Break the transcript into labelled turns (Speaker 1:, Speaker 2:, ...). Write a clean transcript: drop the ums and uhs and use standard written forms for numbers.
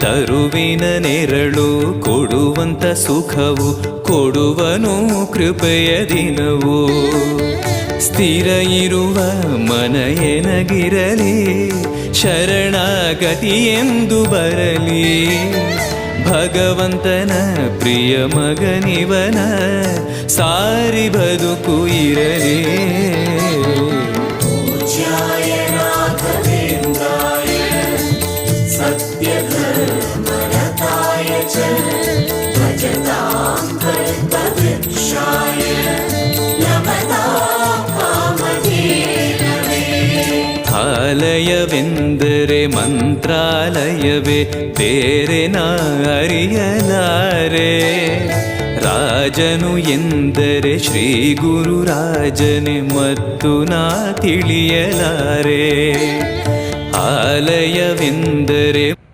Speaker 1: ತರುವಿನ ನೆರಳು ಕೊಡುವಂತ ಸುಖವು ಕೊಡುವನು ಕೃಪೆಯ ದಿನವು. ಸ್ಥಿರ ಇರುವ ಮನ ಎನಗಿರಲಿ ಶರಣಾಗತಿ ಎಂದು ಬರಲಿ. ಭಗವಂತನ ಪ್ರಿಯ ಮಗನಿವನ ಸಾರಿ ಬದುಕು ಇರಲಿ. ಆಲಯವೆಂದರೆ ಮಂತ್ರಾಲಯವೇ ಬೇರೆ ನಾ ಅರಿಯಲಾರೆ. ರಾಜನು ಎಂದರೆ ಶ್ರೀ ಗುರುರಾಜನೇ ಮತ್ತು ನಾ ತಿಳಿಯಲಾರೆ. ಆಲಯವೆಂದರೆ